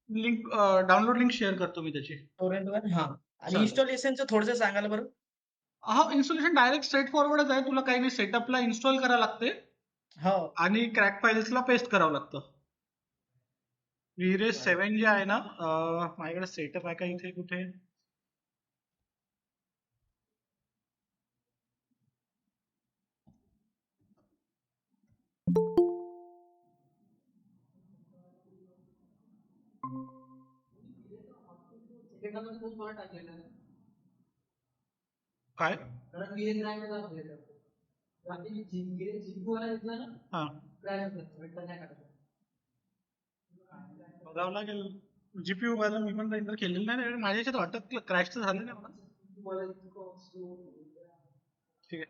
Link download link share करतो मी त्याची. टोरेंटवर हां. आणि चालेल. इन्स्टॉलेशनचं थोडंसं सांगाल बरं? हा, इन्स्टॉलेशन डायरेक्ट स्ट्रेट फॉरवर्डच आहे. तुला काही नाही, सेटअपला इन्स्टॉल करावं लागते हो. आणि क्रॅक फाईल्सला पेस्ट करावं लागतं. व्हीरेस बरं. 7 जे आहे ना, माझ्याकडे सेटअप आहे का इथे कुठे? काय? हा, बघावं लागेल. जीपीयू बघायला मी पण रेंडर केलेलं नाही. माझ्या याच्यात वाटत क्रॅश तर झालं नाही मला. ठीक है।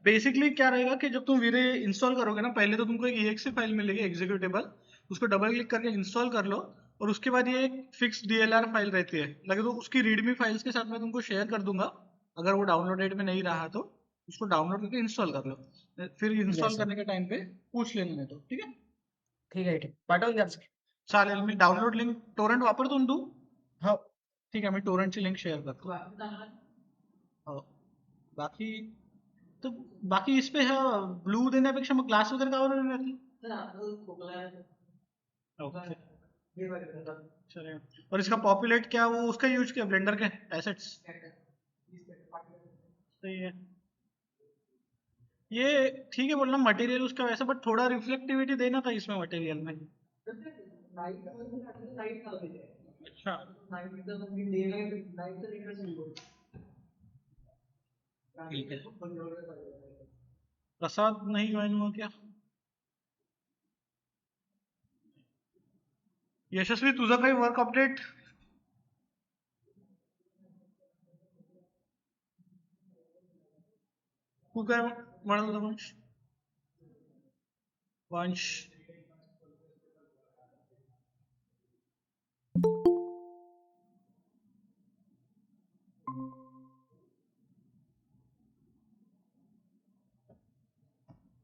बेसिकली क्या रहेगा कि जब तुम वीरे इंस्टॉल करोगे ना, पहले तो तुमको एक exe फाइल मिलेगी एग्जीक्यूटेबल, उसको डबल क्लिक करके इंस्टॉल कर लो, और उसके बाद ये एक फिक्स डीएलआर फाइल रहती है, लगे तो उसकी रीडमी फाइल्स के साथ मैं तुमको शेयर कर दूंगा। अगर वो डाउनलोडेड में नहीं रहा तो उसको डाउनलोड करके इंस्टॉल कर लो, फिर इंस्टॉल येस सर. करने के टाइम पे पूछ लेना, नहीं तो ठीक है। ठीक आहे, ठीक. पाठवून द्याल सर. चालेल, मी डाउनलोड लिंक टोरेंट वापरतो ना तू? हो. ठीक आहे, मी टोरेंटची लिंक शेअर करतो. हो. बाकी तो बाकी इस पे है, ब्लू देण्यापेक्षा मग ग्लास वगैरे का बरं नाही देत? ओके, चलेगा. और इसका पॉपुलेट क्या, वो उसका यूज किया ब्लेंडर के एसेट्स? सही है ये, ठीक है बोलना मटेरियल उसका वैसा, बट थोड़ा रिफ्लेक्टिविटी देना था इसमें मटेरियल में. अच्छा, ठीक है. प्रसाद नहीं ज्वाइन हुआ क्या? यशस्वी, तुझं काही वर्क अपडेट? तू काय म्हणत होता वंश? वंश,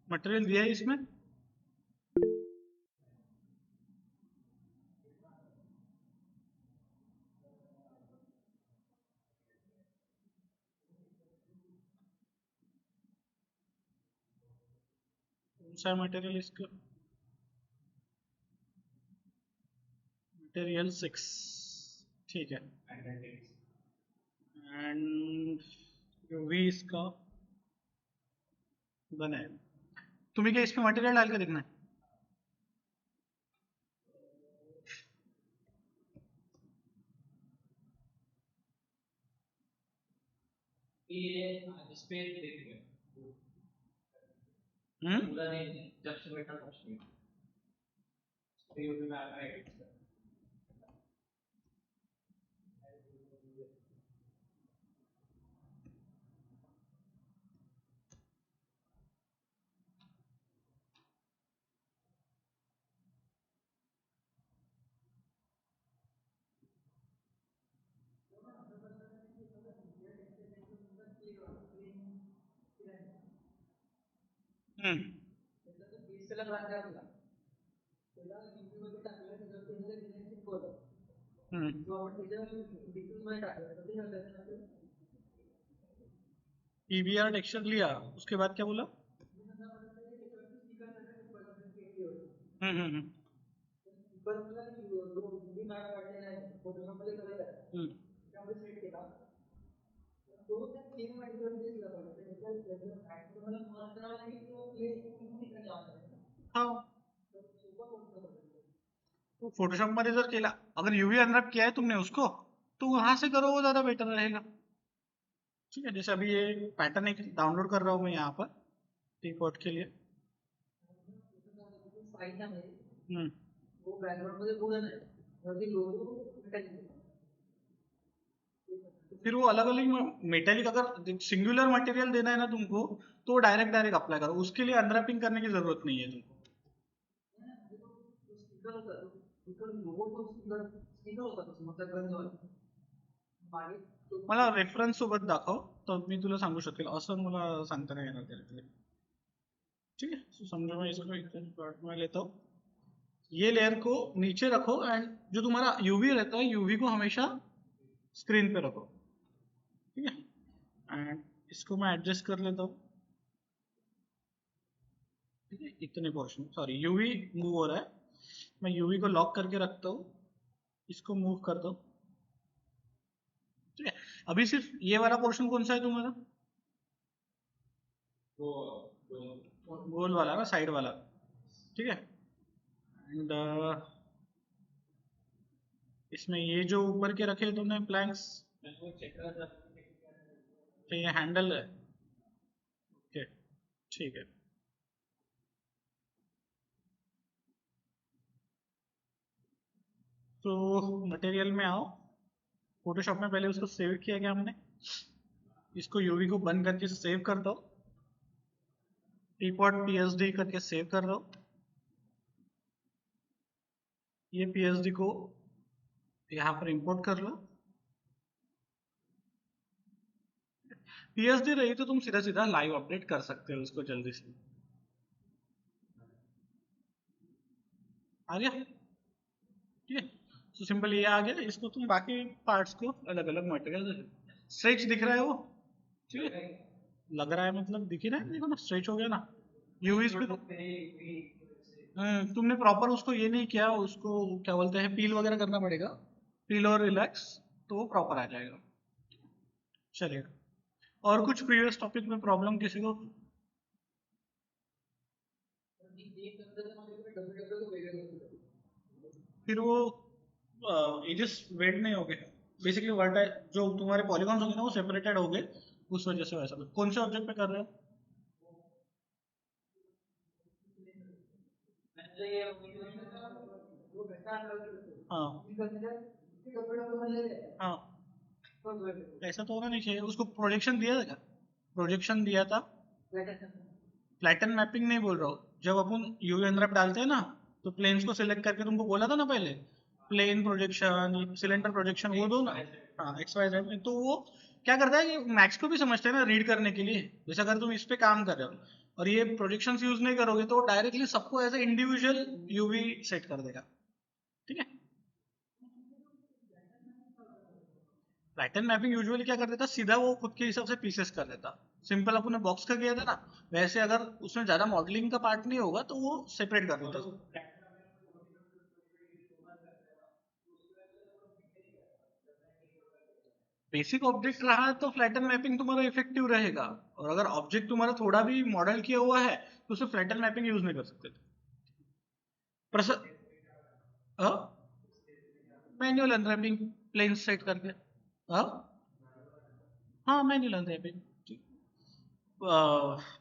मटेरियल दिया है इसमें? कौन सा मटेरियल इसका? मटेरियल 6, ठीक है. एंड यूवी इसका बना है. तुम्हें क्या इसमें मटेरियल डाल के देखना है? हम्म. हम्म. पीबीआर टेक्सचर लिया, उसके बाद क्या बोला? हम्म. हम्म. हाँ, तो फोटोशॉप में जर केला, अगर यूवी अनरैप किया है तुमने उसको, तो वहां से करो, वो ज्यादा बेटर रहेगा. ठीक है, जैसे अभी ये पैटर्न एक डाउनलोड कर रहा हूँ मैं यहाँ पर टी कोड के लिए. हम्म. फिर वो अलग अलग मेटेलिक, अगर सिंगुलर मटेरियल देना है ना तुमको, तो डायरेक्ट डायरेक्ट अप्लाई करो, उसके लिए अनरैपिंग करने की जरूरत नहीं है तुमको. मला रेफरन्स सोबत दाखव, तर मी तुला सांगू शकेल, असं मला सांगता नाही येणार त्याला. ठीक है, तो समझो, मैं इसको एक में लेता हूँ. ये लेयर को नीचे रखो एंड जो तुम्हारा यूवी रहता है यूवी को हमेशा स्क्रीन पे रखो, ठीक है। एंड इसको मैं एडजस्ट कर लेता हूँ, ठीक है। इतने पोर्शन, सॉरी यूवी मूव हो रहा है, मैं यूवी को लॉक करके रखता हूँ, इसको मूव करता हूँ, ठीक है। अभी सिर्फ ये वाला पोर्शन कौन सा है तुम्हारा, गोल वाला ना, साइड वाला, ठीक है। एंड इसमें ये जो ऊपर के रखे तुमने प्लैंक्स, ये हैंडल है, ओके, ठीक है। तो मटेरियल में आओ, फोटोशॉप में पहले उसको सेव किया गया हमने, इसको यूवी को बंद करके सेव कर दो, टीपॉट पीएसडी करके सेव कर दो, ये पीएसडी को यहाँ पर इंपोर्ट कर लो। पीएसडी रही तो तुम सीधा सीधा लाइव अपडेट कर सकते हो उसको जल्दी से, आ गया, ठीक है। तो सिंपल ये आ गया, इसको तुम बाकी पार्ट्स को अलग अलग मटेरियल, स्ट्रेच दिख रहा है वो, ठीक है, लग रहा है मतलब दिख ही रहा है, देखो ना स्ट्रेच हो गया ना, यूवीज पे तो तुमने प्रॉपर उसको ये नहीं किया, उसको क्या बोलते हैं पील वगैरह करना पड़ेगा, पील और रिलैक्स, तो वो प्रॉपर आ जाएगा। चलिए, और कुछ प्रीवियस टॉपिक में प्रॉब्लम किसी को, फिर वो एजेस वेट नहीं हो गए, बेसिकली वर्ट जो तुम्हारे पॉलीगॉन्स होंगे ना वो सेपरेटेड हो गए, उस वजह से वैसा। कौन से ऑब्जेक्ट पे कर रहे हो, हाँ हाँ, ऐसा तो होना नहीं चाहिए, उसको प्रोजेक्शन दिया था क्या, प्रोजेक्शन दिया था, फ्लैटन मैपिंग नहीं बोल रहा हूँ, जब अपन यूवी अनरैप डालते हैं ना तो प्लेन्स को सिलेक्ट करके तुमको बोला था ना पहले, प्लेन प्रोजेक्शन सिलेंडर प्रोजेक्शन वो दो ना, हाँ एक्स वाई जेड, तो वो क्या करता है कि मैक्स को भी समझते हैं ना रीड करने के लिए, जैसे अगर तुम इस पे काम कर रहे हो और ये प्रोजेक्शन यूज नहीं करोगे तो डायरेक्टली सबको as a individual UV set कर देगा, ठीक है। पैटर्न मैपिंग यूजुअली क्या कर देता, सीधा वो खुद के हिसाब से पीसेस कर देता, सिंपल अपन ने बॉक्स का किया था ना, वैसे अगर उसमें ज्यादा मॉडलिंग का पार्ट नहीं होगा तो वो सेपरेट कर देता। बेसिक ऑब्जेक्ट रहा तो फ्लैटन मैपिंग तुम्हारा इफेक्टिव रहेगा, और अगर ऑब्जेक्ट तुम्हारा थोड़ा भी मॉडल किया हुआ है तो उसे फ्लैटन मैपिंग यूज नहीं कर सकते। मैन्युअल अनरैपिंग, प्लेन सेट करके, हाँ हाँ मैन्युअल अनरैपिंग।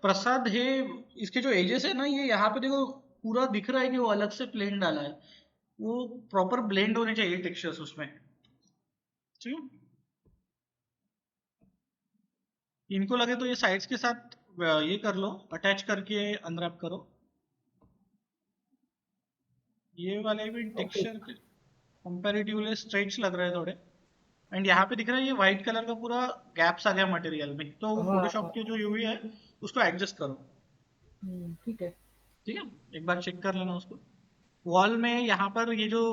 प्रसाद है, इसके जो एजेस है ना ये यहाँ पे देखो पूरा दिख रहा है कि वो अलग से प्लेन डाला है, वो प्रॉपर ब्लेंड होने चाहिए टेक्सचर्स उसमें, ठीक है। इनको लगे तो ये साइड्स के साथ ये कर लो, अटैच करके अनरैप करो, ये वाले भी ओके। टेक्सचर कंपैरेटिवली स्ट्रेच लग रहे हैं थोड़े, एंड यहाँ पे दिख रहा है ये व्हाइट कलर का पूरा गैप्स आ गया मटेरियल में, तो हाँ फोटोशॉप हाँ। के जो यूवी है उसको एडजस्ट करो, ठीक है। ठीक है। एक बार चेक कर लेना उसको, वॉल में यहाँ पर ये जो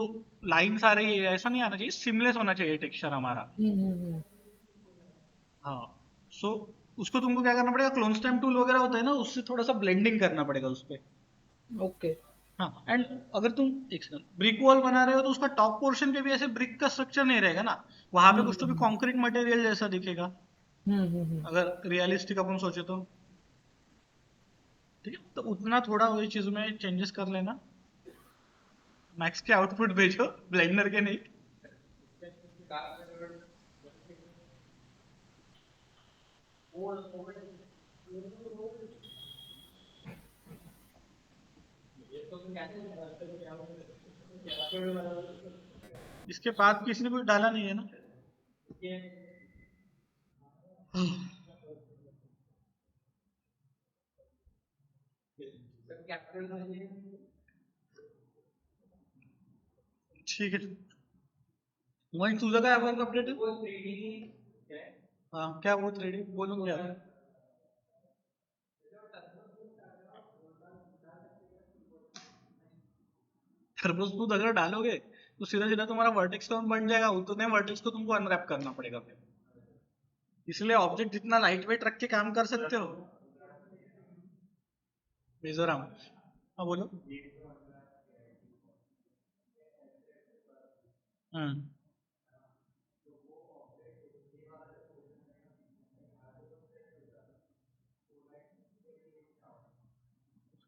लाइंस आ रही है ऐसा नहीं आना चाहिए, सिमलेस होना चाहिए टेक्सचर हमारा, हम्म। हाँ। सो उसको तुमको क्या करना पड़ेगा, क्लोन स्टैम्प टूल वगैरह होता है ना उससे थोड़ा सा ब्लेंडिंग करना पड़ेगा उस पे, ओके। हाँ। एंड अगर तुम एक सेकंड ब्रिक वॉल बना रहे हो तो उसका टॉप पोर्शन पे भी ऐसे ब्रिक का स्ट्रक्चर नहीं रहेगा ना, वहां पे कुछ तो भी हम्म। कंक्रीट मटेरियल जैसा दिखेगा, हम्म। अगर रियलिस्टिक अपन सोचे तो, ठीक है। तो उतना थोड़ा वही चीज में चेंजेस कर लेना, मैक्स के आउटपुट भेजो, ब्लेंडर के नहीं। इसके बाद किसी ने कुछ डाला नहीं है ना, ठीक है। वही तुझं काय वर्क अपडेट है, हाँ क्या वो 3D बोलून घ्या, खरबूज दूध अगर डालोगे तो सीधा सीधा तुम्हारा वर्टेक्स काउंट बन जाएगा, उतने वर्टेक्स को तुमको अनरैप करना पड़ेगा फिर। इसलिए ऑब्जेक्ट जितना लाइट वेट रख के काम कर सकते हो। मिजोरम, हाँ बोलो। हम्म।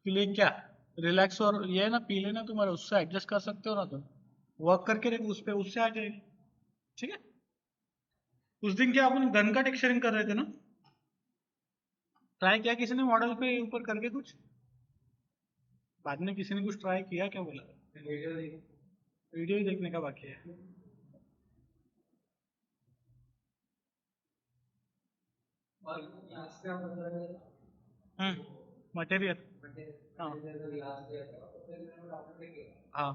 उसके लिए क्या, रिलैक्स और ये है ना, पी लेना तुम्हारा, उससे एडजस्ट कर सकते हो ना तुम। वर्क करके देखो उस पे, उससे आ जाएगी। ठीक है। उस दिन क्या अपन गन का टेक्सचरिंग कर रहे थे ना, ट्राई किया किसी ने मॉडल पे ऊपर करके कुछ? बाद में किसी ने कुछ ट्राई किया क्या बोला? वीडियो ही देखने का बाकी है। हम्म। मटेरियल। हाँ। हाँ।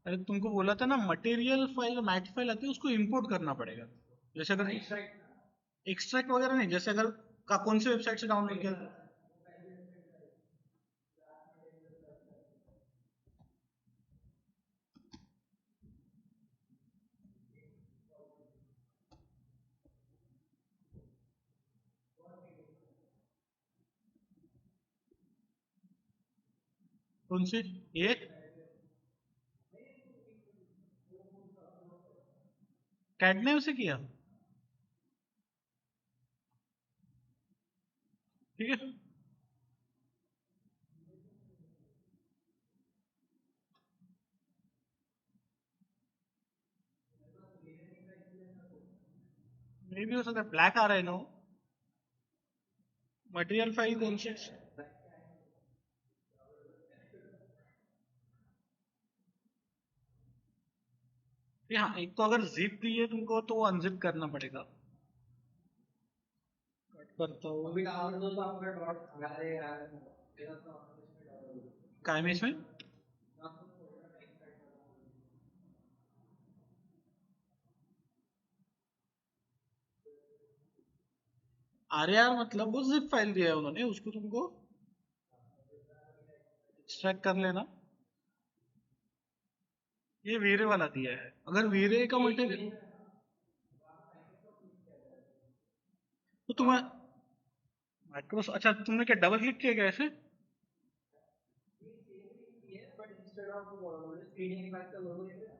अरे तुमको बोला था ना, मटेरियल फाइल मैट फाइल आती है, उसको इंपोर्ट करना पड़ेगा। जैसे अगर एक्सट्रैक्ट वगैरह नहीं, जैसे अगर का कौन सी वेबसाइट से डाउनलोड किया? कौन सी? ये कैडने से किया? ठीक है। मे भी हो सकता है ब्लैक आ रहा है ना वो। मटेरियल फाइल कौन सी? हाँ, एक तो अगर जिप दी है तुमको तो वो अनजिप करना पड़ेगा। कट करता हूँ। काय में इसमें? अरे यार, मतलब वो जिप फाइल दिया है उन्होंने, उसको तुमको एक्सट्रैक्ट कर लेना। ये वीरे वाला दिया है, अगर वीरे का मटेरियल तो तुम्हें माइक्रोसॉफ्ट, अच्छा तुमने क्या डबल क्लिक किया क्या ऐसे?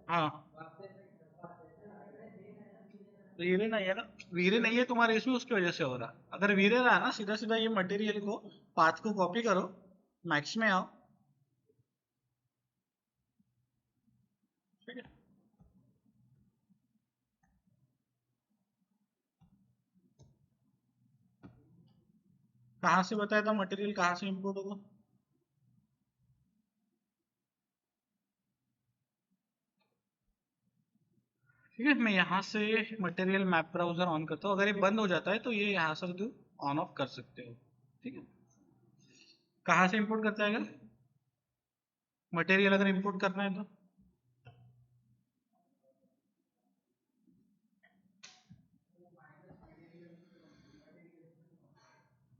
हाँ। तो वीरे नहीं है ना, वीरे नहीं है तुम्हारे इसमें, उसकी वजह से हो रहा। अगर वीरे रहा ना, सीधा सीधा ये मटेरियल को, पाथ को कॉपी करो, मैक्स में आओ। ठीक है। कहाँ से बताया था मटेरियल कहाँ से इंपोर्ट होगा? ठीक है, मैं यहाँ से मटेरियल मैप ब्राउजर ऑन करता हूँ। अगर ये बंद हो जाता है तो ये यहाँ से तुम ऑन ऑफ कर सकते हो। ठीक है। कहाँ से इंपोर्ट करता है मटेरियल, अगर इंपोर्ट करना है तो?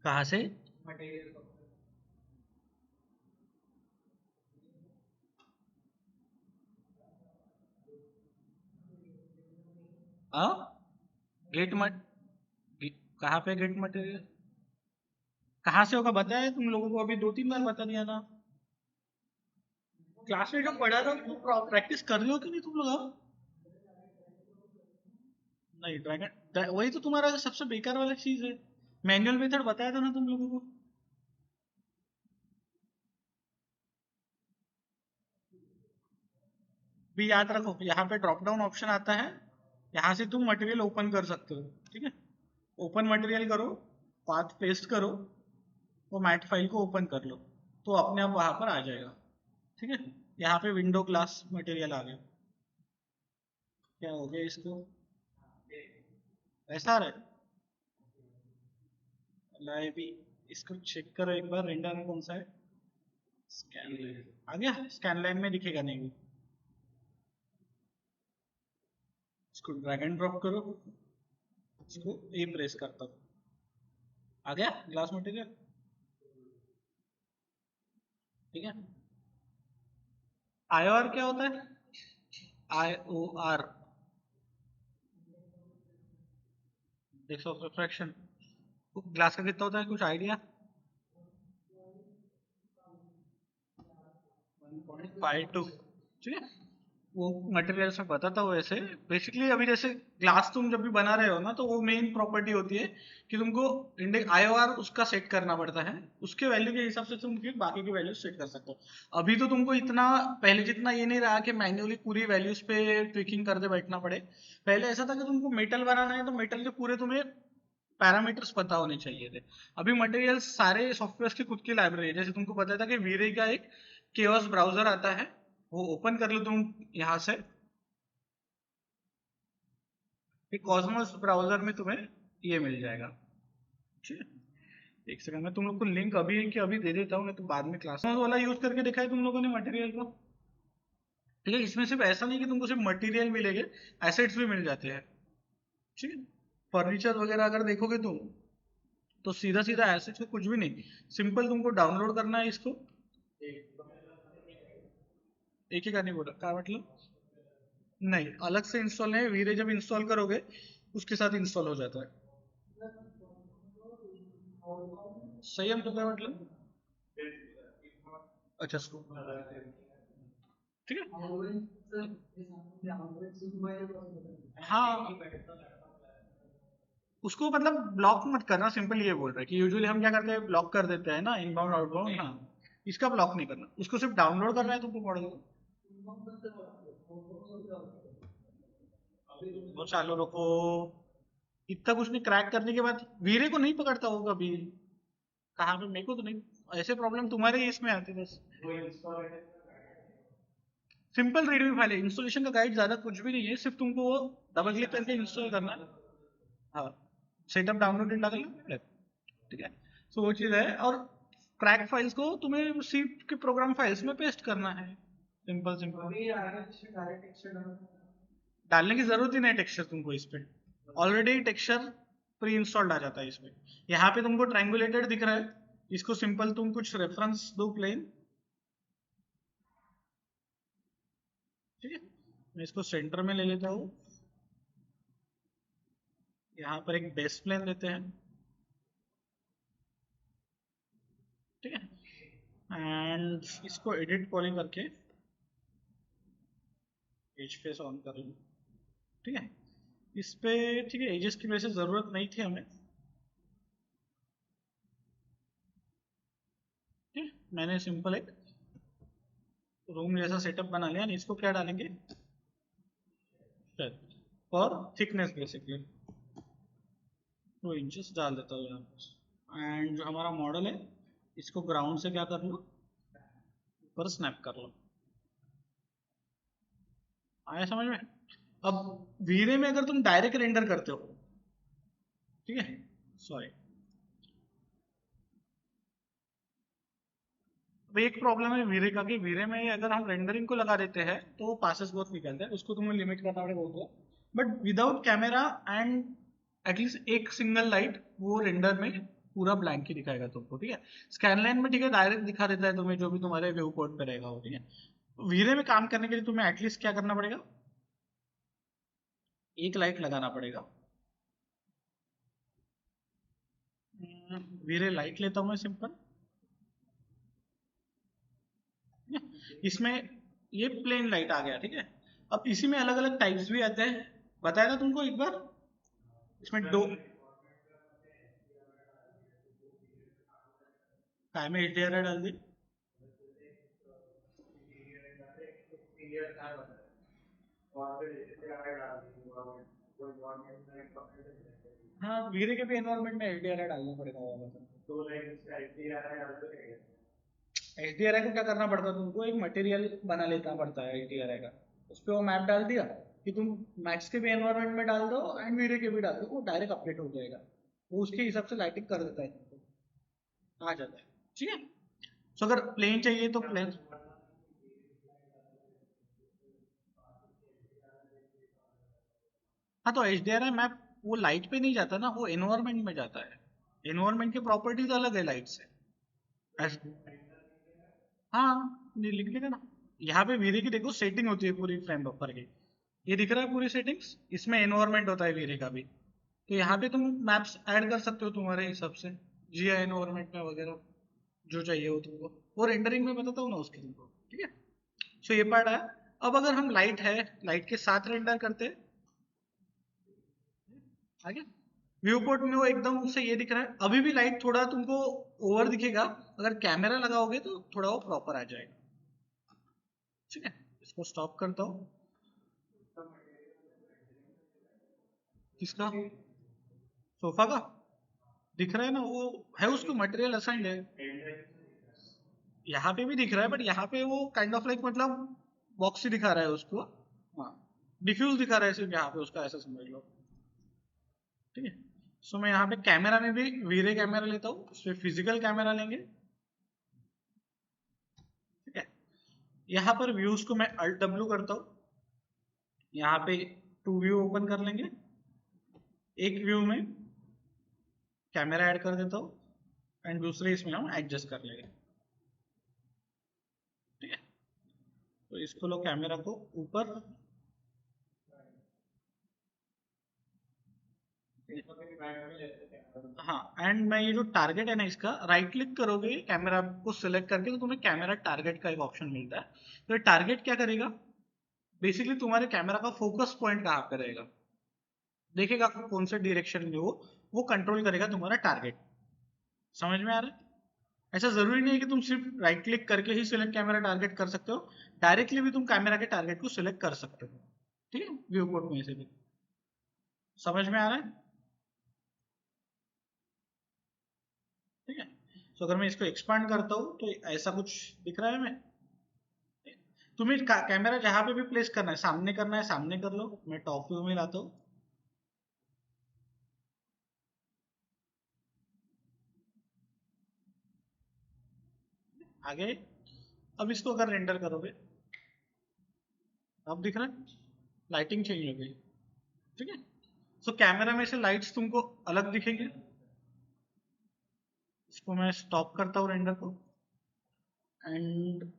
कहाँ से? हाँ। गेट मट कहाँ पे गेट मटेरियल? कहाँ से होगा बताया तुम लोगों को, अभी 2-3 बार बता दिया ना। क्लास में जो पढ़ा था वो प्रैक्टिस कर रहे हो कि नहीं तुम लोग? हाँ? नहीं, ड्रैगन वही तो तुम्हारा सबसे बेकार वाला चीज है। मैनुअल मेथड बताया था ना तुम लोगों को। भी याद रखो, यहाँ पे ड्रॉप डाउन ऑप्शन आता है, यहाँ से तुम मटेरियल ओपन कर सकते हो। ठीक है। ओपन मटेरियल करो, पाथ पेस्ट करो, वो मैट फाइल को ओपन कर लो, तो अपने आप वहां पर आ जाएगा। ठीक है। यहाँ पे विंडो क्लास मटेरियल आ गया। क्या हो गया इसको? ऐसा आ रहा है? लाइव भी, इसको चेक करो एक बार, रेंडर में कौन सा है? स्कैन लाइन आ गया, स्कैन लाइन में दिखेगा नहीं वो। इसको ड्रैग एंड ड्रॉप करो, इसको ए प्रेस करता हूँ, आ गया ग्लास मटेरियल। ठीक है, IOR क्या होता है? IOR देखो रिफ्रैक्शन, ग्लास का कितना होता है, कुछ आइडिया? 1.52। ठीक है, वो मटेरियल्स में बताता हूँ ऐसे। बेसिकली अभी जैसे ग्लास तुम जब भी बना रहे हो ना, तो वो मेन प्रॉपर्टी होती है कि तुमको इंडेक्स IOR उसका सेट करना पड़ता है, उसके वैल्यू के हिसाब से तुम फिर बाकी की वैल्यू सेट कर सकते हो। अभी तो तुमको इतना पहले जितना ये नहीं रहा कि मैन्युअली पूरी वैल्यूज पे ट्विकिंग करते बैठना पड़े। पहले ऐसा था कि तुमको मेटल बनाना है तो मेटल के पूरे तुम्हें पैरामीटर्स पता होने चाहिए थे। अभी मटेरियल्स सारे सॉफ्टवेयर की खुद की लाइब्रेरी है। जैसे तुमको पता था कि वीरे का एक केओस ब्राउजर आता है, वो ओपन कर लो तुम यहाँ से। कॉस्मोस ब्राउजर में तुम्हें ये मिल जाएगा। ठीक है, एक सेकंड में तुम लोग को लिंक अभी के अभी दे देता हूँ, नहीं तो बाद में क्लास वाला यूज करके देखा है तुम लोगों ने मटेरियल को। ठीक है, इसमें सिर्फ ऐसा नहीं कि तुमको सिर्फ मटेरियल मिलेंगे, एसेट्स भी मिल जाते हैं। ठीक है, फर्नीचर वगैरह अगर देखोगे तुम तो सीधा सीधा एसेट्स को कुछ भी नहीं, सिंपल तुमको डाउनलोड करना है इसको। एक ही का नहीं बोला, क्या मतलब? नहीं, अलग से इंस्टॉल नहीं, वीरे जब इंस्टॉल करोगे उसके साथ इंस्टॉल हो जाता है। संयम तो क्या मतलब? अच्छा, ठीक है। हाँ, उसको मतलब ब्लॉक मत करना, सिंपल ये बोल रहा है कि यूजुअली हम क्या करते हैं, ब्लॉक कर देते हैं ना इनबाउंड आउटबाउंड। हाँ, इसका ब्लॉक नहीं करना, उसको सिर्फ डाउनलोड करना है तुमको मॉडल को। वो चालू रखो, इतना कुछ नहीं क्रैक करने के बाद वीरे को नहीं पकड़ता होगा कभी। कहाँ पे, मेरे को तो नहीं ऐसे प्रॉब्लम, तुम्हारे ही इसमें आती है बस। सिंपल रीडमी फाइल है, इंस्टॉलेशन का गाइड ज्यादा कुछ भी नहीं है, सिर्फ तुमको वो डबल क्लिक करके इंस्टॉल करना है। हाँ, सेटअप डाउनलोड डालना। ठीक है, तो वो चीज़ है। और क्रैक फाइल्स को तुम्हें सी के प्रोग्राम फाइल्स में पेस्ट करना है, सिंपल सिंपल। डालने की जरूरत ही नहीं टेक्सचर तुमको इस पे, ऑलरेडी टेक्सचर प्री इंस्टॉल्ड आ जाता है इसमें। यहाँ पे तुमको ट्रायंगुलेटेड दिख रहा है, इसको सिंपल तुम कुछ रेफरेंस दो प्लेन। ठीक है, मैं इसको सेंटर में ले लेता हूँ, यहाँ पर एक बेस प्लेन लेते हैं। ठीक है, एंड इसको एडिट पॉली करके एज फेस ऑन कर लूँ। ठीक है, इस पे ठीक है, एजेस की वैसे जरूरत नहीं थी हमें। ठीक है, मैंने सिंपल एक रूम जैसा सेटअप बना लिया। इसको क्या डालेंगे, और थिकनेस बेसिकली 2 इंचेस डाल देता हूँ यहाँ पर। एंड जो हमारा मॉडल है इसको ग्राउंड से क्या कर लो, ऊपर स्नैप कर लो। आया समझ में? अब वीरे में अगर तुम डायरेक्ट रेंडर करते हो, ठीक है, सॉरी, अब एक प्रॉब्लम है वीरे का कि वीरे में अगर हम रेंडरिंग को लगा देते हैं तो वो पासेस बहुत निकलते हैं, उसको तुम्हें लिमिट करना पड़ेगा बहुत। But without camera and at least एक सिंगल लाइट वो रेंडर में पूरा ब्लैंक ही दिखाएगा तुमको। ठीक है, स्कैनलाइन में ठीक है डायरेक्ट दिखा देता है तुम्हें जो भी तुम्हारे व्यू पोर्ट पे रहेगा वो। ठीक है, वीरे में काम करने के लिए तुम्हें एटलीस्ट क्या करना पड़ेगा, एक लाइट लगाना पड़ेगा। वीरे लाइट लेता हूँ मैं सिंपल। इसमें ये प्लेन लाइट आ गया। ठीक है, अब इसी में अलग अलग टाइप्स भी आते हैं, बताया था तुमको एक बार। इसमें दो टाइम में HDRI डाल दी। हाँ, वीरे के भी एनवायरमेंट में HDRI डालना पड़ेगा वाला। HDRI को क्या करना पड़ता है तुमको, एक मटेरियल बना लेना पड़ता है HDRI का, उस पर वो मैप डाल दिया कि तुम मैक्स के भी एनवायरमेंट में डाल दो एंड वीरे के भी डाल दो, वो डायरेक्ट अपडेट हो जाएगा। वो उसके हिसाब से लाइटिंग कर देता है, आ जाता है। ठीक है, तो अगर प्लेन चाहिए तो प्लेन। हाँ, तो HDRI मैप वो लाइट पे नहीं जाता ना, वो एनवायरमेंट में जाता है। एनवायरमेंट की प्रॉपर्टीज अलग है लाइट से। हाँ, ये लिख देगा ना। यहाँ पे वीरे की देखो सेटिंग होती है पूरी फ्रेम बफर की। ये दिख रहा है पूरी सेटिंग्स, इसमें एनवायरमेंट होता है वीरे का भी। तो यहाँ पे तुम मैप्स ऐड कर सकते हो तुम्हारे हिसाब से, जिया एनवायरमेंट में वगैरह, जो चाहिए हो तुमको। वो रेंडरिंग में बताता हूँ ना उसके तुमको, ठीक है। सो ये पार्ट है। अब अगर हम लाइट है, लाइट के साथ रेंडर करते हैं आगे, व्यू पोर्ट में वो एकदम उससे ये दिख रहा है। अभी भी लाइट थोड़ा तुमको ओवर दिखेगा, अगर कैमरा लगाओगे तो थोड़ा वो प्रॉपर आ जाएगा, ठीक है। इसको स्टॉप करता हूँ। किसका? सोफा का दिख रहा है ना, वो है उसको मटेरियल असाइंड है। यहाँ पे भी दिख रहा है, बट यहाँ पे वो काइंड ऑफ लाइक मतलब बॉक्स ही दिखा रहा है उसको। हाँ, डिफ्यूज दिखा रहा है सिर्फ यहाँ पे उसका, ऐसा समझ लो, ठीक है। सो मैं यहाँ पे कैमरा में भी वीरे कैमरा लेता हूँ, उसमें फिजिकल कैमरा लेंगे, ठीक है। यहाँ पर व्यूज को मैं अल्ट डब्ल्यू करता हूँ, यहाँ पे टू व्यू ओपन कर लेंगे। एक व्यू में कैमरा ऐड कर देता हूँ एंड दूसरे इसमें हम एडजस्ट कर लेंगे, ठीक है। तो इसको लो कैमरा को ऊपर, हाँ, एंड मैं ये जो टारगेट है ना इसका, राइट क्लिक करोगे कैमरा को सिलेक्ट करके तो तुम्हें कैमरा टारगेट का एक ऑप्शन मिलता है। तो ये टारगेट क्या करेगा, बेसिकली तुम्हारे कैमरा का फोकस पॉइंट कहाँ पे रहेगा, देखेगा कौन से डायरेक्शन में वो कंट्रोल करेगा तुम्हारा टारगेट। समझ में आ रहा है? ऐसा जरूरी नहीं है कि तुम सिर्फ राइट क्लिक करके ही सिलेक्ट कैमरा टारगेट कर सकते हो, डायरेक्टली भी तुम कैमरा के टारगेट को सिलेक्ट कर सकते हो, ठीक है, व्यू पोर्ट में से भी। समझ में आ रहा है? ठीक है। तो अगर मैं इसको एक्सपांड करता हूँ तो ऐसा कुछ दिख रहा है हमें। तुम्हें कैमरा जहां पे भी प्लेस करना है, सामने करना है सामने कर लो, मैं टॉप व्यू में लाता हूँ। आगे, अब इसको अगर रेंडर करोगे, अब दिख रहा है लाइटिंग चेंज हो गई, ठीक है। सो कैमरा में से लाइट्स तुमको अलग दिखेंगे। इसको मैं स्टॉप करता हूँ रेंडर को, एंड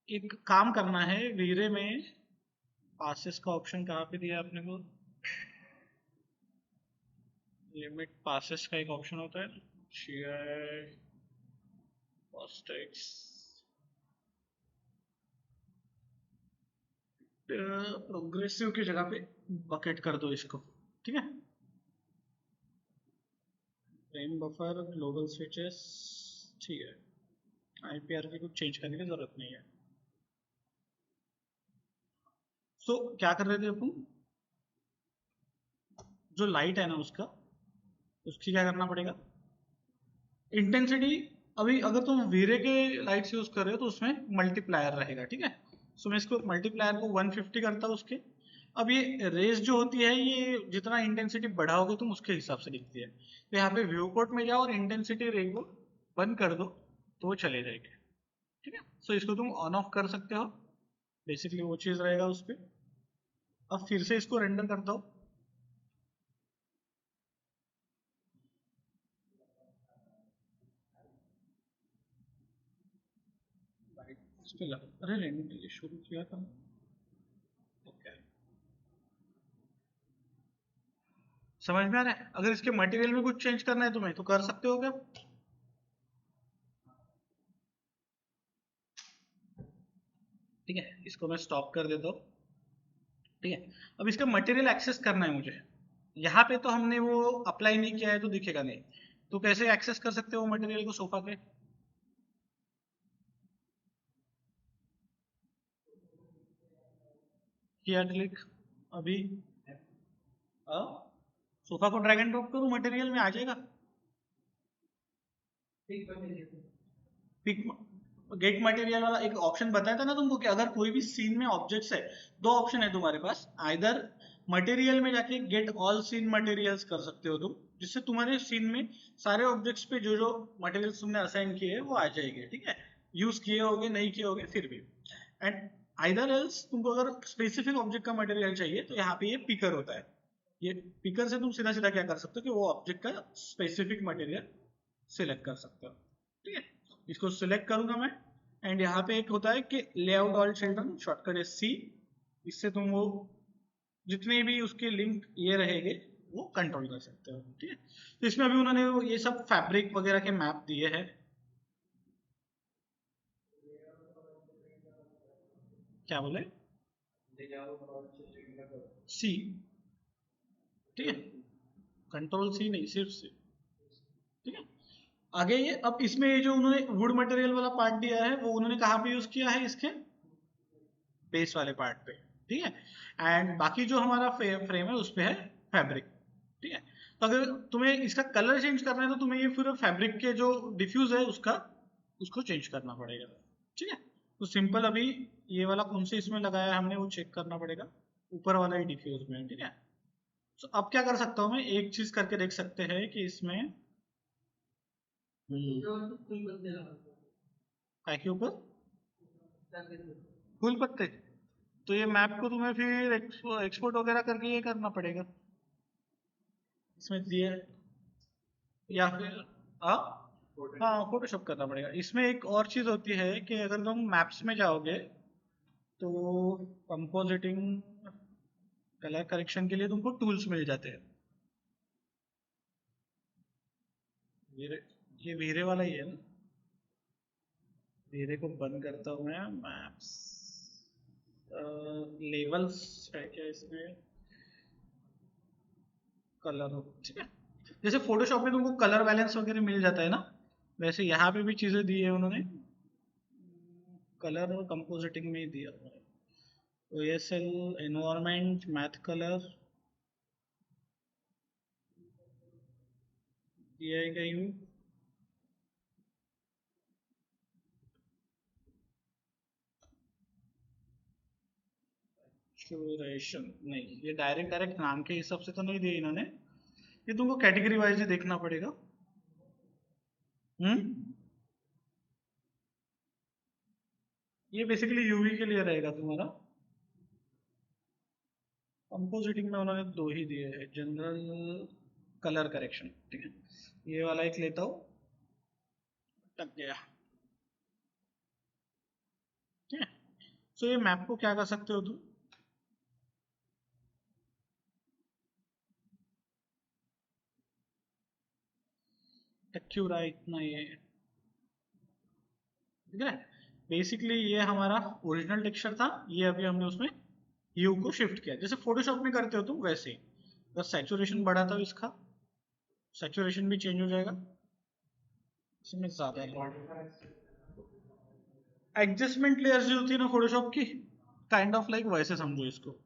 एक काम करना है वीरे में, पासेस का ऑप्शन कहाँ पे दिया आपने को, लिमिट पासेस का एक ऑप्शन होता है, शेयर फास्टैग्स, प्रोग्रेसिव की जगह पे बकेट कर दो इसको, ठीक है। फ्रेम बफर, ग्लोबल स्विचेस, ठीक है। आईपीआर की कुछ चेंज करने की जरूरत नहीं है। सो क्या कर रहे थे अपन, जो लाइट है ना उसका, उसकी क्या करना पड़ेगा, इंटेंसिटी। अभी अगर तुम वीरे के लाइट्स यूज कर रहे हो तो उसमें मल्टीप्लायर रहेगा, ठीक है। सो मैं इसको मल्टीप्लायर को 150 करता हूँ उसके। अब ये रेस जो होती है, ये जितना इंटेंसिटी बढ़ाओगे तुम उसके हिसाब से दिखती है। तो यहाँ पे व्यू पोर्ट में जाओ और इंटेंसिटी रे को बंद कर दो, तो वो चले जाएंगे, ठीक है। सो इसको तुम ऑन ऑफ कर सकते हो, बेसिकली वो चीज रहेगा उस पर। अब फिर से इसको रेंडर करता हूँ। इस पे अरे रेंडर शुरू किया था, ओके। समझ में आ रहा है? अगर इसके मटेरियल में कुछ चेंज करना है तुम्हें तो कर सकते हो क्या? ठीक है, इसको मैं स्टॉप कर देता हूँ, ठीक है। अब इसका मटेरियल एक्सेस करना है मुझे। यहाँ पे तो हमने वो अप्लाई नहीं किया है तो दिखेगा नहीं, तो कैसे एक्सेस कर सकते हो मटेरियल को सोफा के? किया क्लिक अभी, सोफा को ड्रैग एंड ड्रॉप करूँ मटेरियल में आ जाएगा। पिक गेट मटेरियल वाला एक ऑप्शन बताया था ना तुमको, कि अगर कोई भी सीन में ऑब्जेक्ट्स है, दो ऑप्शन है तुम्हारे पास, आइदर मटेरियल में जाके गेट ऑल सीन मटेरियल्स कर सकते हो तुम, जिससे तुम्हारे सीन में सारे ऑब्जेक्ट्स पे जो जो मटेरियल्स तुमने असाइन किए हैं वो आ जाएंगे, ठीक है। यूज किए होगे नहीं किए होगे फिर भी। एंड आइदर एल्स तुमको अगर स्पेसिफिक ऑब्जेक्ट का मटेरियल चाहिए तो यहाँ पे ये पिकर होता है, ये पिकर से तुम सीधा सीधा क्या कर सकते हो कि वो ऑब्जेक्ट का स्पेसिफिक मटेरियल सिलेक्ट कर सकते हो। ठीक है, इसको सिलेक्ट करूंगा मैं, एंड यहाँ पे एक होता है कि लेआउट ऑल चिल्ड्रन, शॉर्टकट है सी। इससे तुम वो जितने भी उसके लिंक ये रहेंगे वो कंट्रोल कर सकते हो। ठीक है, तो इसमें अभी उन्होंने ये सब फैब्रिक वगैरह के मैप दिए हैं। क्या बोले? सी। ठीक है, कंट्रोल सी नहीं, सिर्फ सी। ठीक है, आगे ये अब इसमें ये जो उन्होंने वुड मटेरियल वाला पार्ट दिया है वो उन्होंने कहाँ पे यूज किया है? इसके बेस वाले पार्ट पे। ठीक है, एंड बाकी जो हमारा फ्रेम है उस पे है फैब्रिक। ठीक है, तो अगर तुम्हें इसका कलर चेंज करना है तो तुम्हें ये फिर फैब्रिक के जो डिफ्यूज है उसको चेंज करना पड़ेगा। ठीक है, तो सिंपल अभी ये वाला कौन से इसमें लगाया है हमने वो चेक करना पड़ेगा, ऊपर वाला ही डिफ्यूज में। ठीक है, तो अब क्या कर सकता हूँ मैं, एक चीज करके देख सकते हैं कि इसमें काय के ऊपर फूल पत्ते, तो ये मैप को तुम्हें फिर एक्सपोर्ट वगैरह करके ये करना पड़ेगा इसमें दिए, या फिर हाँ हाँ फोटोशॉप करना पड़ेगा। इसमें एक और चीज होती है कि अगर तुम मैप्स में जाओगे तो कंपोजिटिंग कलर करेक्शन के लिए तुमको टूल्स मिल जाते हैं। ये ये वीरे वाला ही है ना, वीरे को बंद करता हूँ मैं। मैप्स लेवल्स है क्या इसमें? कलर, ठीक है, जैसे फोटोशॉप में तुमको कलर बैलेंस वगैरह मिल जाता है ना, वैसे यहाँ पे भी चीजें दी है उन्होंने, कलर और कंपोजिटिंग में ही दिया हुआ है। OSL एनवायरनमेंट मैथ कलर दिया है कहीं, एक्सप्लोरेशन नहीं, ये डायरेक्ट डायरेक्ट नाम के हिसाब से तो नहीं दिए इन्होंने, ये तुमको कैटेगरी वाइज ही देखना पड़ेगा। ये बेसिकली यूवी के लिए रहेगा तुम्हारा। कंपोजिटिंग में उन्होंने दो ही दिए हैं, जनरल कलर करेक्शन। ठीक है, ये वाला एक लेता हूँ, टक गया। ठीक है, सो ये मैप को क्या कर सकते हो तुम, क्यों रहा है इतना ये, ठीक है, बेसिकली ये हमारा ओरिजिनल टेक्सचर था, ये अभी हमने उसमें ह्यू को शिफ्ट किया, जैसे फोटोशॉप में करते हो तुम वैसे ही। बस सैचुरेशन बढ़ा था इसका, सैचुरेशन भी चेंज हो जाएगा, इसमें ज्यादा एडजस्टमेंट लेयर्स जो होती है ना फोटोशॉप की, काइंड ऑफ लाइक वैसे समझो इसको।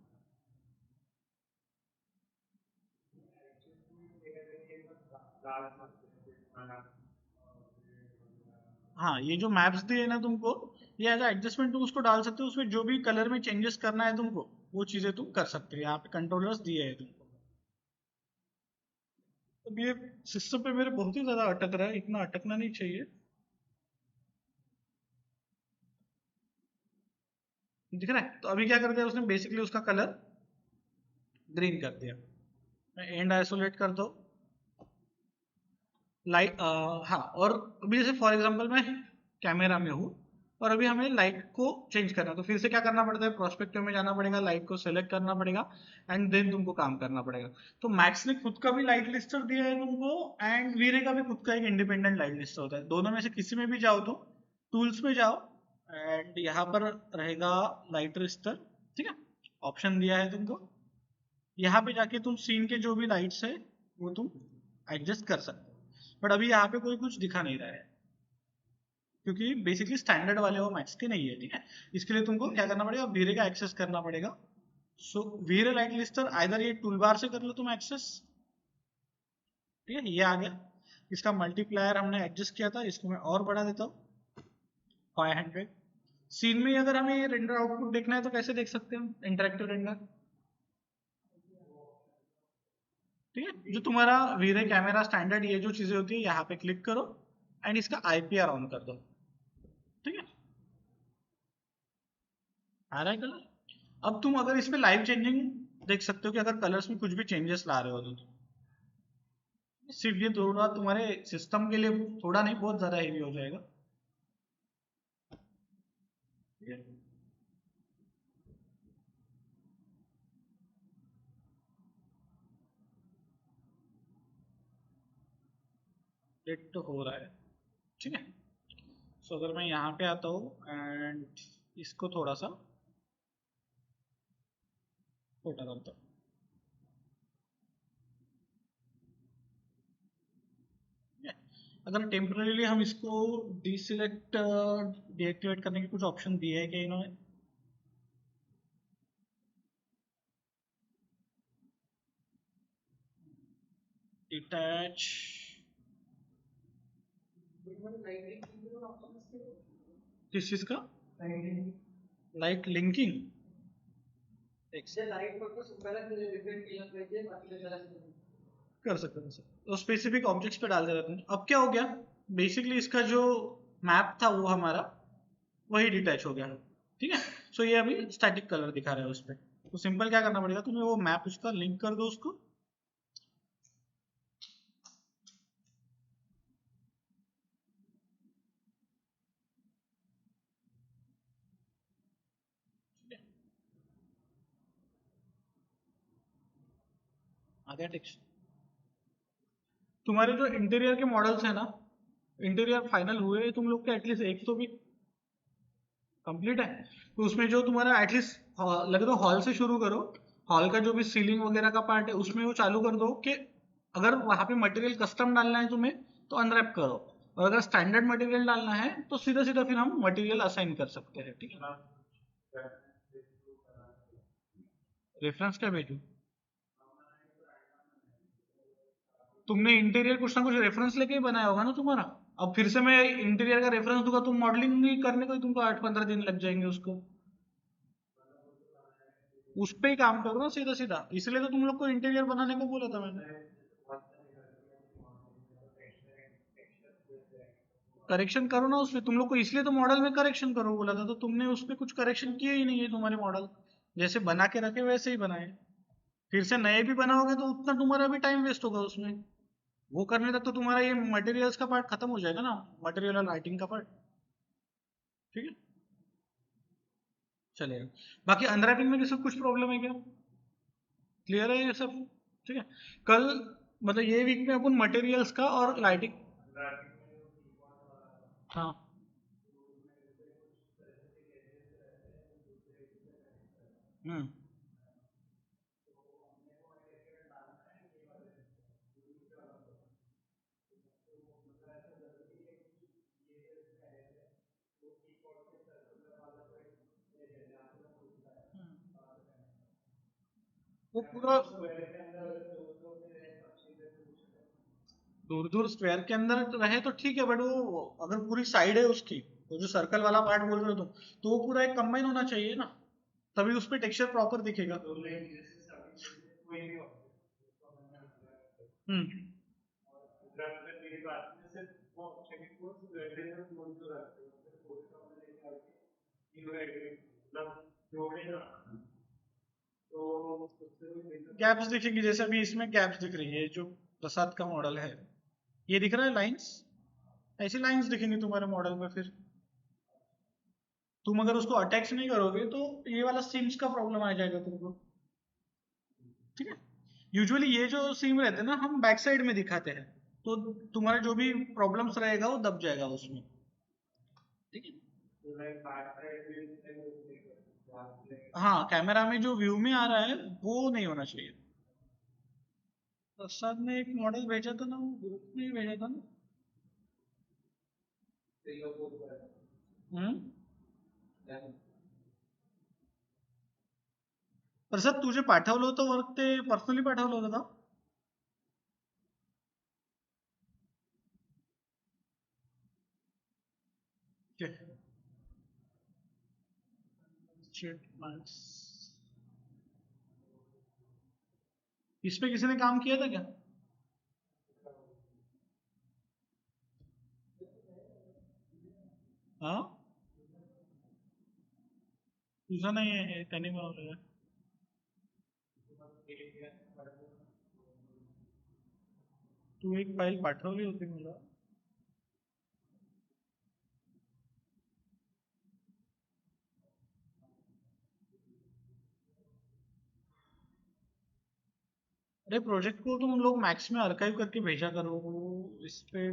हाँ, ये जो मैप्स दिए ना तुमको, ये एज एडजस्टमेंट तुम उसको डाल सकते हो, उसमें जो भी कलर में चेंजेस करना है तुमको वो चीजें तुम कर सकते हो, यहाँ पे कंट्रोलर्स दिए हैं तुमको। अब ये सिस्टम पे मेरे बहुत ही ज्यादा अटक रहा है, इतना अटकना नहीं चाहिए। दिख रहा है, तो अभी क्या कर दिया उसने, बेसिकली उसका कलर ग्रीन कर दिया। मैं एंड आइसोलेट कर दो लाइट, हाँ, और अभी जैसे फॉर एग्जांपल मैं कैमरा में हूँ और अभी हमें लाइट को चेंज करना है, तो फिर से क्या करना पड़ता है, प्रोस्पेक्टिव में जाना पड़ेगा, लाइट को सेलेक्ट करना पड़ेगा, एंड देन तुमको काम करना पड़ेगा। तो मैक्स ने खुद का भी लाइट लिस्टर दिया है तुमको, एंड वीरे का भी खुद का एक इंडिपेंडेंट लाइट लिस्टर होता है, दोनों में से किसी में भी जाओ तो टूल्स में जाओ, एंड यहाँ पर रहेगा लाइट लिस्टर। ठीक है, ऑप्शन दिया है तुमको, यहाँ पे जाके तुम सीन के जो भी लाइट्स है वो तुम एडजस्ट कर सकते हो, बट अभी यहाँ पे कोई कुछ दिखा नहीं रहा है क्योंकि बेसिकली स्टैंडर्ड वाले वो मैक्स के नहीं है। ठीक है, इसके लिए तुमको क्या करना पड़ेगा, वीरे का एक्सेस करना पड़ेगा। सो वीरे लाइट लिस्टर आइदर ये टूल बार से कर लो तुम एक्सेस। ठीक है, ये आ गया, इसका मल्टीप्लायर हमने एडजस्ट किया था, इसको मैं और बढ़ा देता हूँ 500। सीन में अगर हमें ये रेंडर आउटपुट देखना है तो कैसे देख सकते हैं, इंटरेक्टिव रेंडर। ठीक है, जो तुम्हारा वीरे कैमरा स्टैंडर्ड ये जो चीजें होती है यहाँ पे क्लिक करो एंड इसका IPR ऑन कर दो। ठीक है, आ रहा है कलर। अब तुम अगर इसमें लाइव चेंजिंग देख सकते हो कि अगर कलर्स में कुछ भी चेंजेस ला रहे हो तो सिर्फ ये थोड़ा तुम्हारे सिस्टम के लिए थोड़ा नहीं बहुत ज्यादा हेवी हो जाएगा। डेट तो हो रहा है, ठीक है। सो अगर मैं यहाँ पे आता हूँ एंड इसको थोड़ा सा छोटा करता हूँ, अगर टेम्पररीली हम इसको डीसिलेक्ट डीएक्टिवेट करने के कुछ ऑप्शन दिए है क्या इन्होंने? डिटैच, किस चीज का? लाइट लिंकिंग, कर सकते हैं सर, तो स्पेसिफिक ऑब्जेक्ट्स पे डाल देते हैं। अब क्या हो गया, बेसिकली इसका जो मैप था वो हमारा वही डिटैच हो गया, ठीक है। सो ये अभी स्टैटिक कलर दिखा रहा है उस पर। तो सिंपल क्या करना पड़ेगा तुम्हें, वो मैप उसका लिंक कर दो उसको, आ गया टेक्स्ट। तुम्हारे जो इंटीरियर के मॉडल्स है ना, इंटीरियर फाइनल हुए तुम लोग के एटलीस्ट एक तो भी कंप्लीट है, तो उसमें जो तुम्हारा एटलीस्ट लगे तो हॉल से शुरू करो। हॉल का जो भी सीलिंग वगैरह का पार्ट है उसमें वो चालू कर दो कि अगर वहां पे मटेरियल कस्टम डालना है तुम्हें तो अनरैप करो, और अगर स्टैंडर्ड मटेरियल डालना है तो सीधा सीधा फिर हम मटेरियल असाइन कर सकते हैं, ठीक है। रेफरेंस क्या भेजू? तुमने इंटीरियर कुछ ना कुछ रेफरेंस लेके ही बनाया होगा ना तुम्हारा। अब फिर से मैं इंटीरियर का रेफरेंस दूंगा, तुम मॉडलिंग ही करने को ही तुमको 8-15 दिन लग जाएंगे उसको। उस पे ही काम करो ना सीधा सीधा, इसलिए तो तुम लोग को इंटीरियर बनाने को बोला था मैंने। करेक्शन करो ना उसमें, तुम लोग को इसलिए तो मॉडल में करेक्शन करो बोला था, तो तुमने उस पर कुछ करेक्शन किए ही नहीं है। तुम्हारे मॉडल जैसे बना के रखे वैसे ही बनाए, फिर से नए भी बनाओगे तो उतना तुम्हारा भी टाइम वेस्ट होगा उसमें। वो करने तक तो तुम्हारा ये मटेरियल्स का पार्ट खत्म हो जाएगा ना, मटेरियल और राइटिंग का पार्ट, ठीक है। चलेगा। बाकी अनरैपिंग में भी सब कुछ प्रॉब्लम है क्या? क्लियर है ये सब? ठीक है। कल मतलब ये वीक में अपन मटेरियल्स का और लाइटिंग, हाँ हम्म, वो पूरा दूर दूर स्क्वायर के अंदर तो रहे तो ठीक है, बट वो अगर पूरी साइड है उसकी, वो जो सर्कल वाला पार्ट बोल रहे हो तुम, तो वो पूरा एक कंबाइन होना चाहिए ना, तभी उस पर टेक्सचर प्रॉपर दिखेगा। हम्म, गैप्स दिखेंगी, जैसे अभी इसमें गैप्स दिख रही है जो प्रसाद का मॉडल है, ये दिख रहा है लाइंस, ऐसी लाइंस दिखेंगी तुम्हारे मॉडल में। फिर तुम अगर उसको अटैच नहीं करोगे तो ये वाला सीम्स का प्रॉब्लम आ जाएगा तुमको, ठीक है। यूजुअली ये जो सीम रहते हैं ना हम बैक साइड में दिखाते हैं, तो तुम्हारा जो भी प्रॉब्लम्स रहेगा वो दब जाएगा उसमें, ठीक है। हाँ कैमरा में जो व्यू में आ रहा है वो नहीं होना चाहिए। प्रसाद ने एक मॉडल भेजा था ना, वो ग्रुप में ही भेजा था ना। हम्म, प्रसाद तुझे पाठवलं होतं वर्क ते पर्सनली पाठवलं होतं का? Shit, nice. इस पे किसी ने काम किया था क्या? हाँ तुझा नाही आहे, त्याने बनवलेलं आहे. तू एक फाईल पाठवली होती मला. अरे प्रोजेक्ट को तुम लोग मैक्स में आर्काइव करके भेजा करो इस पे.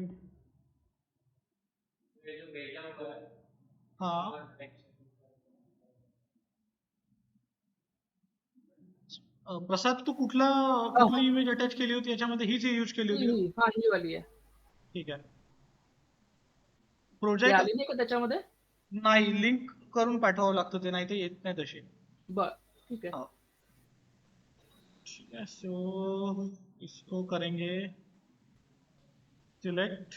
हाँ. प्रसाद तू कुठली इमेज अटॅच केली होती याच्यामध्ये हीच यूज केली होती का? हा ही वाली आहे. ठीक आहे. ती प्रोजेक्ट आली नाही का त्याच्यामध्ये? नाही, लिंक करून पाठवावं लागतं ते, नाही ते येत नाही तशी. बर ठीक आहे. हाँ. ठीक है, सो इसको करेंगे सिलेक्ट.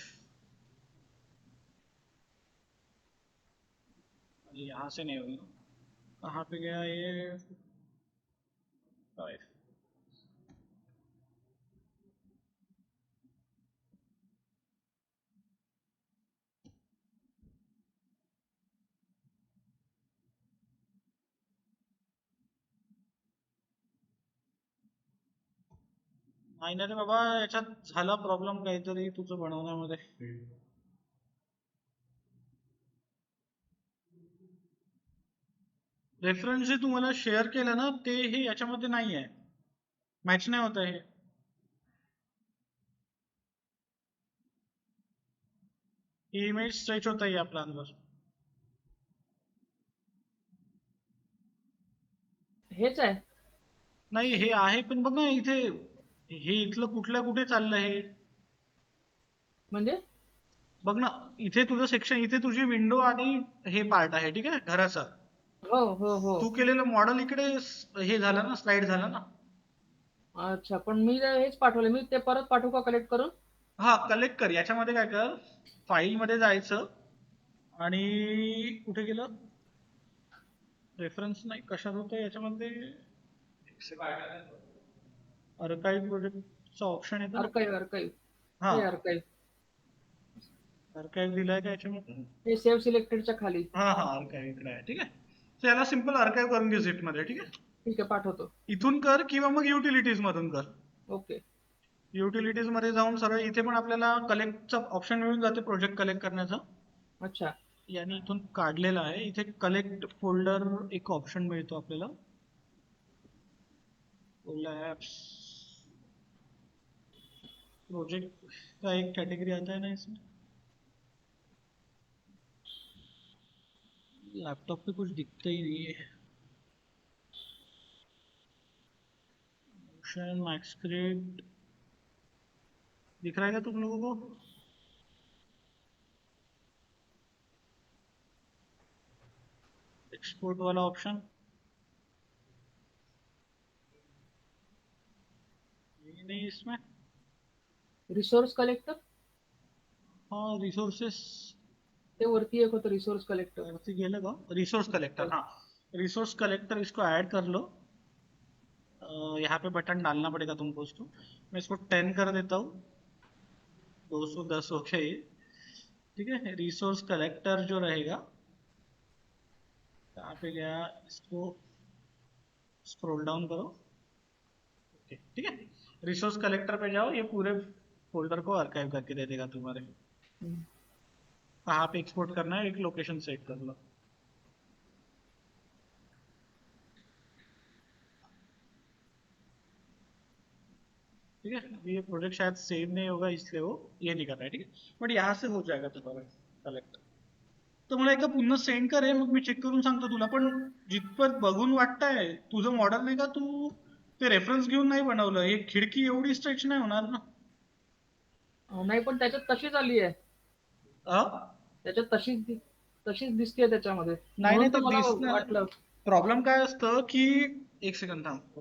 यहाँ से नहीं होगी. कहाँ पे गया ये? Five. नाही ना रे बाबा, याच्यात झाला प्रॉब्लेम काहीतरी तुझं बनवण्यामध्ये. रेफरन्स जे तुम्हाला शेअर केलं ना ते हे याच्यामध्ये नाही आहे, मॅच नाही होत आहे. ही इमेज स्ट्रेच होत आहे या प्लॅनवर. हेच आहे. नाही हे आहे पण बघ ना इथे, हे इथलं कुठल्या कुठे चाललं हे म्हणजे बघ ना. इथे तुझं सेक्शन, इथे तुझी विंडो आणि हे पार्ट आहे, ठीक आहे, घराचा. हो हो हो. तू केलेलं मॉडेल इकडे हे झालं ना, स्लाइड झालं ना. अच्छा, पण मी हेच पाठवलं. मी ते परत पाठवू का कलेक्ट करून? हा, कलेक्ट कर. याच्यामध्ये काय कर, फाईल मध्ये जायचं आणि कुठे गेलं, रेफरन्स नाही, कशात होतं याच्यामध्ये, अर्काइव प्रोजेक्टचा ऑप्शन येतो ना. अर्काइव अर्काइव हा, हे अर्काइव अर्काइव दिलाय का याच्यामध्ये? हे सेव्ह सिलेक्टेडच्या खाली. हा हा, अर्काइव इकडे आहे, ठीक आहे. So याला सिंपल अर्काइव करून घे झिप मध्ये, ठीक आहे. ठीक आहे, पाठवतो. इथून कर किंवा मग युटिलिटीज मधून कर. ओके. युटिलिटीज मध्ये जाऊन सरळ इथे पण आपल्याला कलेक्टचा ऑप्शन मिळून जाते, प्रोजेक्ट कलेक्ट करण्याचा. अच्छा. याने इथून काढलेला आहे. इथे कलेक्ट फोल्डर एक ऑप्शन मिळतो आपल्याला. ऍप्स प्रोजेक्ट का एक कैटेगरी आता है ना इसमें. लैपटॉप पे कुछ दिखता ही नहीं है. मोशन मैक्स क्रिएट दिख रहा है क्या तुम लोगों को? एक्सपोर्ट वाला ऑप्शन ये नहीं इसमें. रिसोर्स कलेक्टर हाँ, रिसोर्सेस ते वरती एक होतं, रिसोर्स कलेक्टर. वरती गेलं का? रिसोर्स कलेक्टर, हाँ, रिसोर्स कलेक्टर, इसको ऐड कर लो. यहाँ पे बटन डालना पड़ेगा तुमको उसको. मैं इसको 10 कर देता हूँ, 210 हो गया ये, ठीक है. रिसोर्स कलेक्टर जो रहेगा, कहाँ पे गया, इसको स्क्रॉल डाउन करो. ओके, ठीक है. रिसोर्स कलेक्टर पे जाओ, ये पूरे फोल्डर को आर्काइव करके दे देगा तुम्हारे. कहाँ पे एक्सपोर्ट करना है, एक लोकेशन सेट कर लो. ठीक है. ये प्रोजेक्ट शायद सेव नहीं होगा इसलिए वो ये नहीं कर रहा है, ठीक है. बट यहाँ से हो जाएगा तुम्हारा कलेक्ट. तर मला एकदा पुन्हा सेंड कर, मग मी चेक करून सांगतो तुला. पण जितपत बघून वाटतंय तुझं मॉडेल नाही का, तू ते रेफरन्स घेऊन नाही बनवलं. हे खिडकी एवढी स्ट्रेच नाही होणार ना. नाही, पण त्याच्यात तशीच आली आहे. त्याच्यात तशीच दिसते त्याच्यामध्ये. नाही नाही, म्हणून तर ते मला दिसणार. वाटलं. प्रॉब्लेम काय असतं की, एक सेकंड थांब.